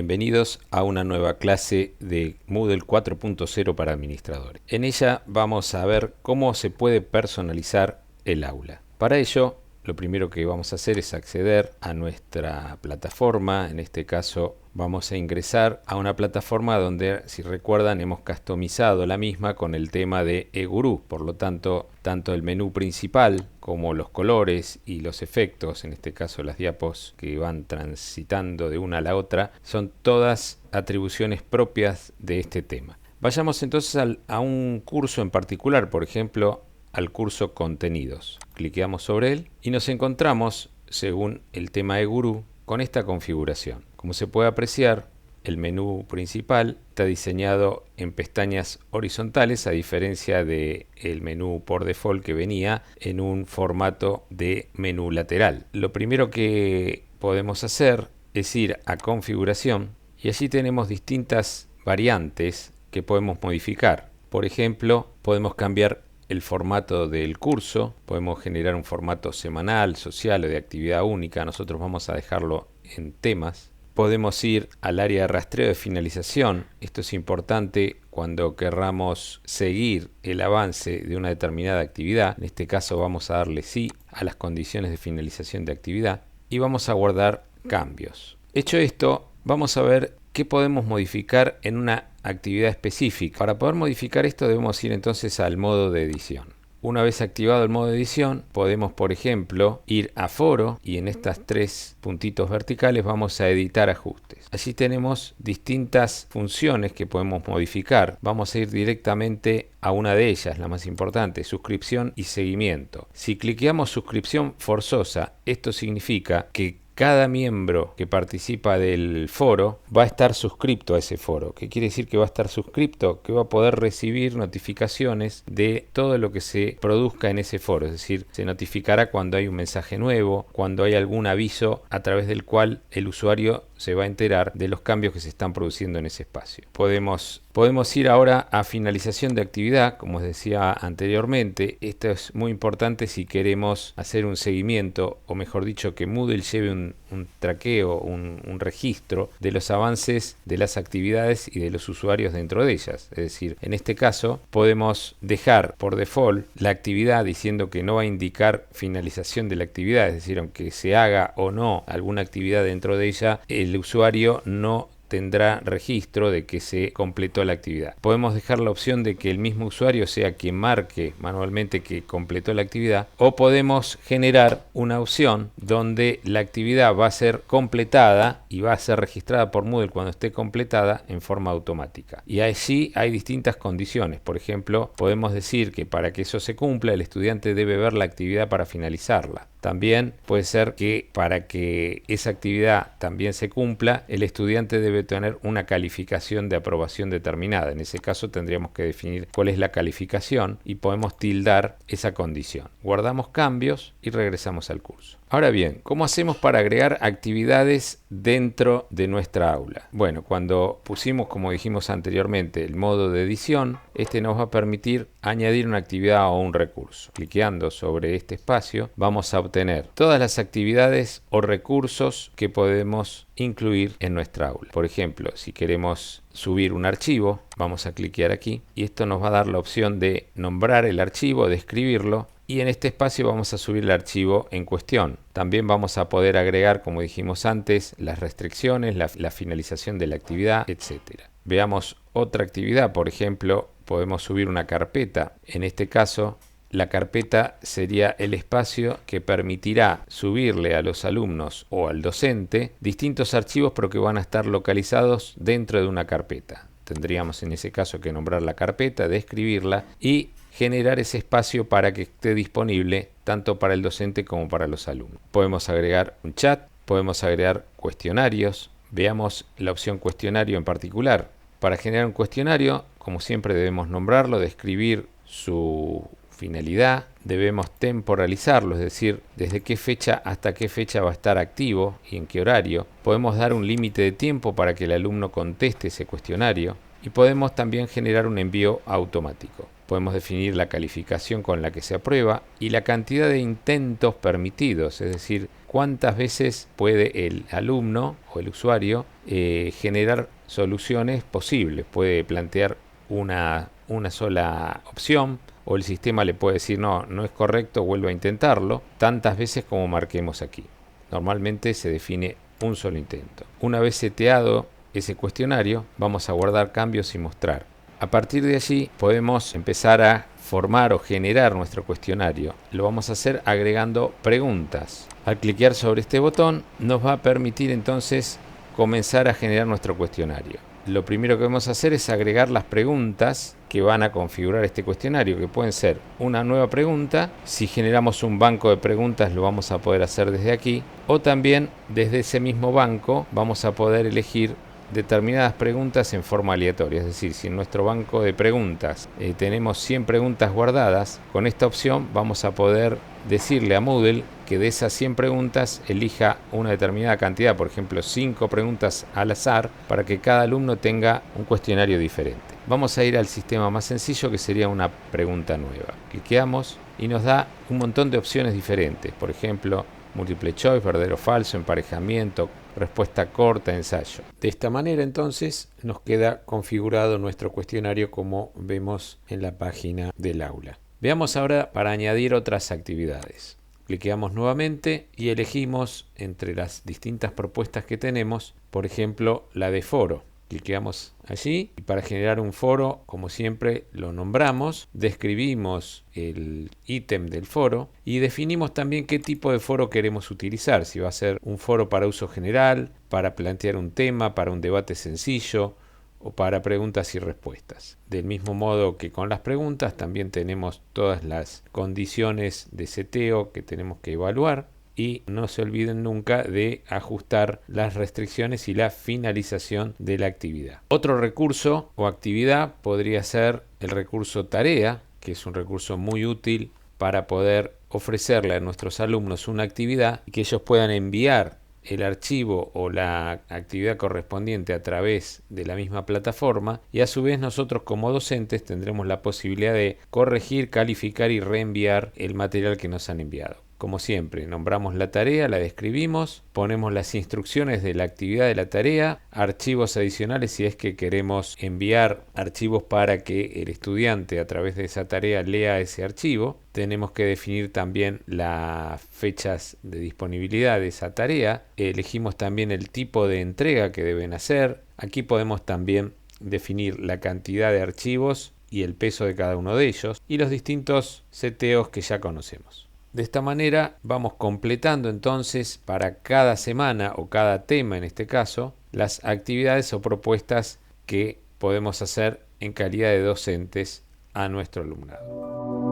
Bienvenidos a una nueva clase de Moodle 4.0 para administradores. En ella vamos a ver cómo se puede personalizar el aula. Para ello, lo primero que vamos a hacer es acceder a nuestra plataforma. En este caso vamos a ingresar a una plataforma donde, si recuerdan, hemos customizado la misma con el tema de eGuru. Por lo tanto, tanto el menú principal como los colores y los efectos, en este caso las diapos que van transitando de una a la otra, son todas atribuciones propias de este tema. Vayamos entonces a un curso en particular, por ejemplo, al curso Contenidos. Cliqueamos sobre él y nos encontramos, según el tema eGuru, con esta configuración. Como se puede apreciar, el menú principal está diseñado en pestañas horizontales, a diferencia del menú por default que venía en un formato de menú lateral. Lo primero que podemos hacer es ir a configuración y allí tenemos distintas variantes que podemos modificar. Por ejemplo, podemos cambiar el formato del curso, podemos generar un formato semanal, social o de actividad única. Nosotros vamos a dejarlo en temas. Podemos ir al área de rastreo de finalización. Esto es importante cuando querramos seguir el avance de una determinada actividad. En este caso vamos a darle sí a las condiciones de finalización de actividad y vamos a guardar cambios. Hecho esto, vamos a ver qué podemos modificar en una actividad específica. Para poder modificar esto debemos ir entonces al modo de edición. Una vez activado el modo de edición, podemos, por ejemplo, ir a foro y en estas tres puntitos verticales vamos a editar ajustes. Allí tenemos distintas funciones que podemos modificar. Vamos a ir directamente a una de ellas, la más importante, suscripción y seguimiento. Si cliqueamos suscripción forzosa, esto significa que cada miembro que participa del foro va a estar suscripto a ese foro. ¿Qué quiere decir que va a estar suscripto? Que va a poder recibir notificaciones de todo lo que se produzca en ese foro. Es decir, se notificará cuando hay un mensaje nuevo, cuando hay algún aviso a través del cual el usuario se va a enterar de los cambios que se están produciendo en ese espacio. Podemos ir ahora a finalización de actividad, como os decía anteriormente. Esto es muy importante si queremos hacer un seguimiento, o mejor dicho, que Moodle lleve un traqueo, un registro de los avances de las actividades y de los usuarios dentro de ellas. Es decir, en este caso podemos dejar por default la actividad diciendo que no va a indicar finalización de la actividad, es decir, aunque se haga o no alguna actividad dentro de ella, el usuario no tendrá registro de que se completó la actividad. Podemos dejar la opción de que el mismo usuario sea quien marque manualmente que completó la actividad, o podemos generar una opción donde la actividad va a ser completada y va a ser registrada por Moodle cuando esté completada en forma automática. Y allí hay distintas condiciones. Por ejemplo, podemos decir que para que eso se cumpla, el estudiante debe ver la actividad para finalizarla. También puede ser que para que esa actividad también se cumpla, el estudiante debe tener una calificación de aprobación determinada. En ese caso tendríamos que definir cuál es la calificación y podemos tildar esa condición. Guardamos cambios y regresamos al curso. Ahora bien, ¿cómo hacemos para agregar actividades dentro de nuestra aula? Bueno, cuando pusimos, como dijimos anteriormente, el modo de edición, este nos va a permitir añadir una actividad o un recurso. Cliqueando sobre este espacio, vamos a obtener todas las actividades o recursos que podemos incluir en nuestra aula. Por ejemplo, si queremos subir un archivo, vamos a cliquear aquí y esto nos va a dar la opción de nombrar el archivo, describirlo. Y en este espacio vamos a subir el archivo en cuestión. También vamos a poder agregar, como dijimos antes, las restricciones, la finalización de la actividad, etc. Veamos otra actividad. Por ejemplo, podemos subir una carpeta. En este caso, la carpeta sería el espacio que permitirá subirle a los alumnos o al docente distintos archivos, pero que van a estar localizados dentro de una carpeta. Tendríamos en ese caso que nombrar la carpeta, describirla y generar ese espacio para que esté disponible tanto para el docente como para los alumnos. Podemos agregar un chat, podemos agregar cuestionarios. Veamos la opción cuestionario en particular. Para generar un cuestionario, como siempre debemos nombrarlo, describir su finalidad, debemos temporalizarlo, es decir, desde qué fecha hasta qué fecha va a estar activo y en qué horario. Podemos dar un límite de tiempo para que el alumno conteste ese cuestionario y podemos también generar un envío automático. podemos definir la calificación con la que se aprueba y la cantidad de intentos permitidos, es decir, cuántas veces puede el alumno o el usuario generar soluciones posibles. Puede plantear una sola opción, o el sistema le puede decir no, no es correcto, vuelva a intentarlo, tantas veces como marquemos aquí. Normalmente se define un solo intento. Una vez seteado ese cuestionario, vamos a guardar cambios y mostrar. A partir de allí podemos empezar a formar o generar nuestro cuestionario. Lo vamos a hacer agregando preguntas. Al cliquear sobre este botón nos va a permitir entonces comenzar a generar nuestro cuestionario. Lo primero que vamos a hacer es agregar las preguntas que van a configurar este cuestionario, que pueden ser una nueva pregunta. Si generamos un banco de preguntas lo vamos a poder hacer desde aquí, o también desde ese mismo banco vamos a poder elegir determinadas preguntas en forma aleatoria. Es decir, si en nuestro banco de preguntas tenemos 100 preguntas guardadas, con esta opción vamos a poder decirle a Moodle que de esas 100 preguntas elija una determinada cantidad, por ejemplo 5 preguntas al azar, para que cada alumno tenga un cuestionario diferente. Vamos a ir al sistema más sencillo, que sería una pregunta nueva. Cliqueamos y nos da un montón de opciones diferentes, por ejemplo múltiple choice, verdadero o falso, emparejamiento, respuesta corta, ensayo. De esta manera entonces nos queda configurado nuestro cuestionario como vemos en la página del aula. Veamos ahora para añadir otras actividades. Cliqueamos nuevamente y elegimos entre las distintas propuestas que tenemos, por ejemplo, la de foro. Cliqueamos allí y para generar un foro, como siempre, lo nombramos, describimos el ítem del foro y definimos también qué tipo de foro queremos utilizar. Si va a ser un foro para uso general, para plantear un tema, para un debate sencillo o para preguntas y respuestas. Del mismo modo que con las preguntas, también tenemos todas las condiciones de seteo que tenemos que evaluar. Y no se olviden nunca de ajustar las restricciones y la finalización de la actividad. Otro recurso o actividad podría ser el recurso tarea, que es un recurso muy útil para poder ofrecerle a nuestros alumnos una actividad y que ellos puedan enviar el archivo o la actividad correspondiente a través de la misma plataforma, y a su vez nosotros como docentes tendremos la posibilidad de corregir, calificar y reenviar el material que nos han enviado. Como siempre, nombramos la tarea, la describimos, ponemos las instrucciones de la actividad de la tarea, archivos adicionales si es que queremos enviar archivos para que el estudiante a través de esa tarea lea ese archivo. Tenemos que definir también las fechas de disponibilidad de esa tarea. Elegimos también el tipo de entrega que deben hacer. Aquí podemos también definir la cantidad de archivos y el peso de cada uno de ellos y los distintos seteos que ya conocemos. De esta manera vamos completando entonces para cada semana o cada tema en este caso las actividades o propuestas que podemos hacer en calidad de docentes a nuestro alumnado.